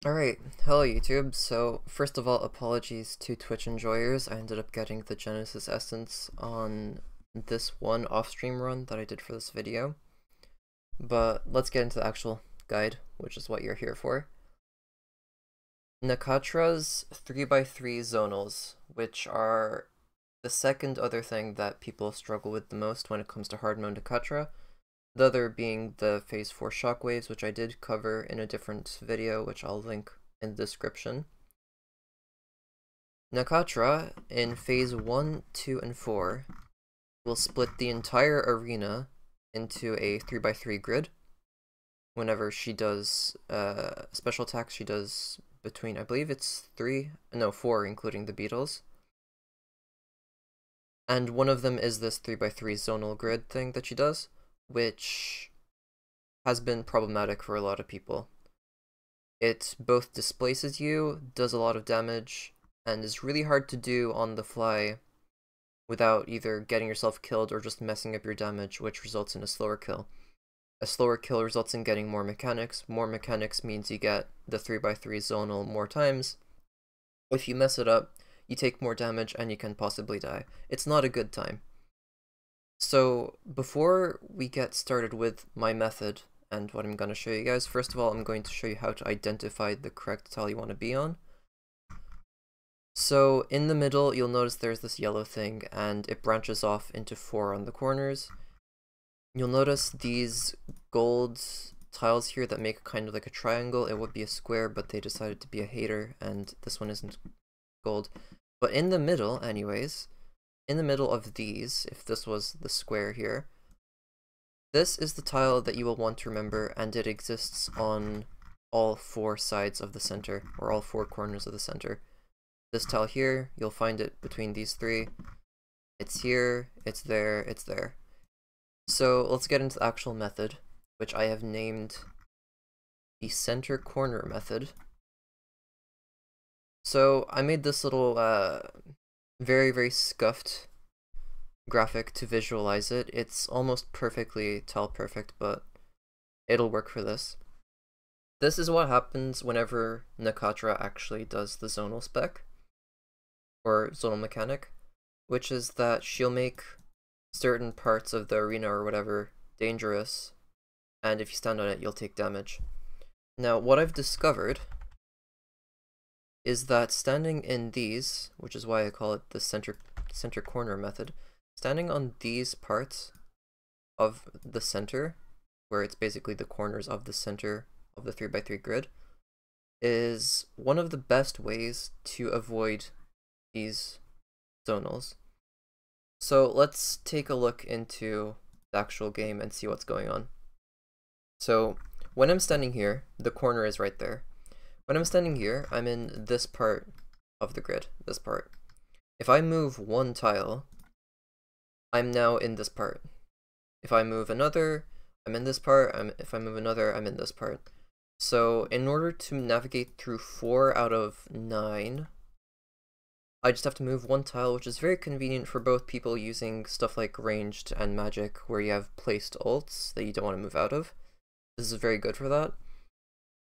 Alright, hello YouTube. So, first of all, apologies to Twitch enjoyers. I ended up getting the Genesis Essence on this one off-stream run that I did for this video. But let's get into the actual guide, which is what you're here for. Nakatra's 3x3 zonals, which are the second other thing that people struggle with the most when it comes to hard mode Nakatra. The other being the Phase 4 Shockwaves, which I did cover in a different video, which I'll link in the description. Nakatra in Phase 1, 2, and 4 will split the entire arena into a 3x3 grid. Whenever she does special attacks, she does between, I believe it's 4, including the Beatles. And one of them is this 3x3 zonal grid thing that she does, which has been problematic for a lot of people. It both displaces you, does a lot of damage, and is really hard to do on the fly without either getting yourself killed or just messing up your damage, which results in a slower kill. A slower kill results in getting more mechanics. More mechanics means you get the 3x3 zonal more times. If you mess it up, you take more damage and you can possibly die. It's not a good time. So before we get started with my method and what I'm going to show you guys, first of all, I'm going to show you how to identify the correct tile you want to be on. So in the middle, you'll notice there's this yellow thing, and it branches off into 4 on the corners. You'll notice these gold tiles here that make kind of like a triangle. It would be a square, but they decided to be a hater, and this one isn't gold. But in the middle, anyways, in the middle of these, if this was the square here, this is the tile that you will want to remember, and it exists on all 4 sides of the center, or all 4 corners of the center. This tile here, you'll find it between these 3. It's here, it's there, it's there. So let's get into the actual method, which I have named the center corner method. So I made this little very scuffed graphic to visualize it. It's almost perfectly tile perfect, but it'll work for this. This is what happens whenever Nakatra actually does the zonal spec, or zonal mechanic, which is that she'll make certain parts of the arena or whatever dangerous, and if you stand on it, you'll take damage. Now, what I've discovered is that standing in these, which is why I call it the center corner method, standing on these parts of the center, where it's basically the corners of the center of the 3x3 grid, is one of the best ways to avoid these zonals. So let's take a look into the actual game and see what's going on. So when I'm standing here, the corner is right there. When I'm standing here, I'm in this part of the grid, this part. If I move one tile, I'm now in this part. If I move another, I'm in this part. If I move another, I'm in this part. So in order to navigate through 4 out of 9, I just have to move one tile, which is very convenient for both people using stuff like ranged and magic, where you have placed ults that you don't want to move out of. This is very good for that.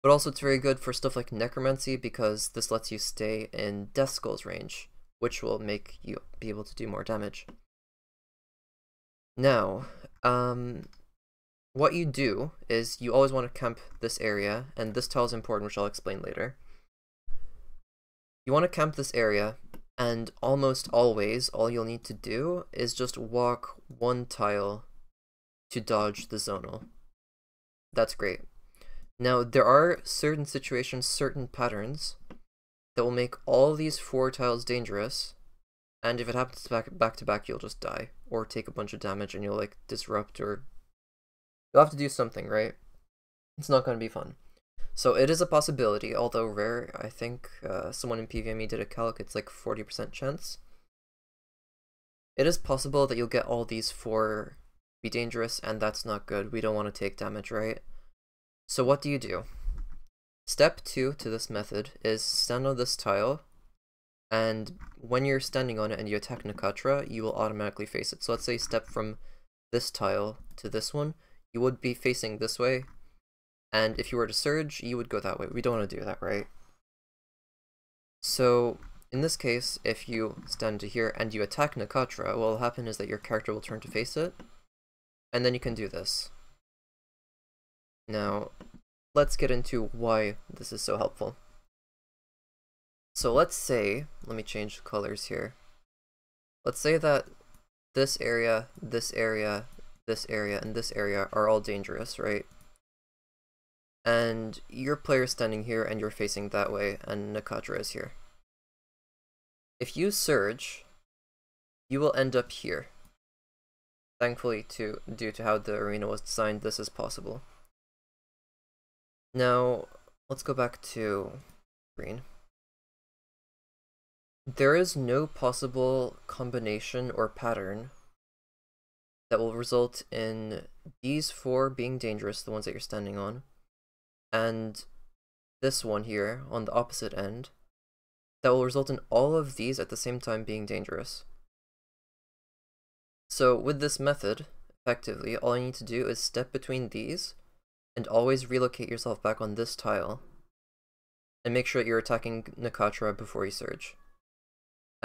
But also it's very good for stuff like necromancy, because this lets you stay in Death Skull's range, which will make you be able to do more damage. Now, what you do is you always want to camp this area, and this tile is important, which I'll explain later. You want to camp this area, and almost always all you'll need to do is just walk one tile to dodge the zonal. That's great. Now, there are certain situations, certain patterns, that will make all these 4 tiles dangerous, and if it happens back to back, you'll just die, or take a bunch of damage and you'll like disrupt, or you'll have to do something, right? It's not going to be fun. So it is a possibility, although rare. I think someone in PVME did a calc, it's like 40% chance. It is possible that you'll get all these 4 be dangerous, and that's not good. We don't want to take damage, right? So what do you do? Step 2 to this method is stand on this tile, and when you're standing on it and you attack Nakatra, you will automatically face it. So let's say you step from this tile to this one, you would be facing this way, And if you were to surge, you would go that way. We don't want to do that, right? So in this case, if you stand to here and you attack Nakatra, what will happen is that your character will turn to face it, and then you can do this. Now, let's get into why this is so helpful. So let's say, let me change the colors here. Let's say that this area, this area, this area, and this area are all dangerous, right? And your player's standing here and you're facing that way, and Nakatra is here. If you surge, you will end up here. Thankfully, due to how the arena was designed, this is possible. Now, let's go back to green. There is no possible combination or pattern that will result in these four being dangerous, the ones that you're standing on, and this one here on the opposite end, that will result in all of these at the same time being dangerous. So with this method, effectively, all you need to do is step between these and always relocate yourself back on this tile and make sure that you're attacking Nakatra before you surge.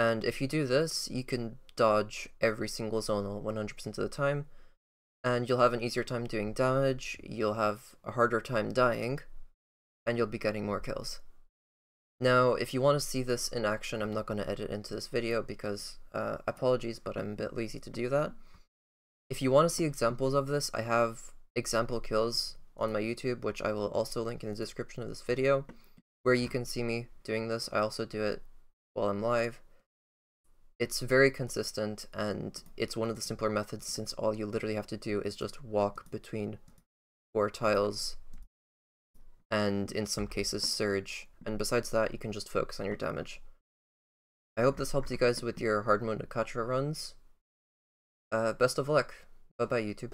And if you do this, you can dodge every single zonal 100% of the time, and you'll have an easier time doing damage, you'll have a harder time dying, and you'll be getting more kills. Now, if you want to see this in action, I'm not going to edit into this video because, apologies, but I'm a bit lazy to do that. If you want to see examples of this, I have example kills on my YouTube, which I will also link in the description of this video, where you can see me doing this. I also do it while I'm live. It's very consistent, and it's one of the simpler methods since all you literally have to do is just walk between four tiles, and in some cases surge, and besides that you can just focus on your damage. I hope this helped you guys with your hard mode Nakatra runs. Best of luck. Bye bye YouTube.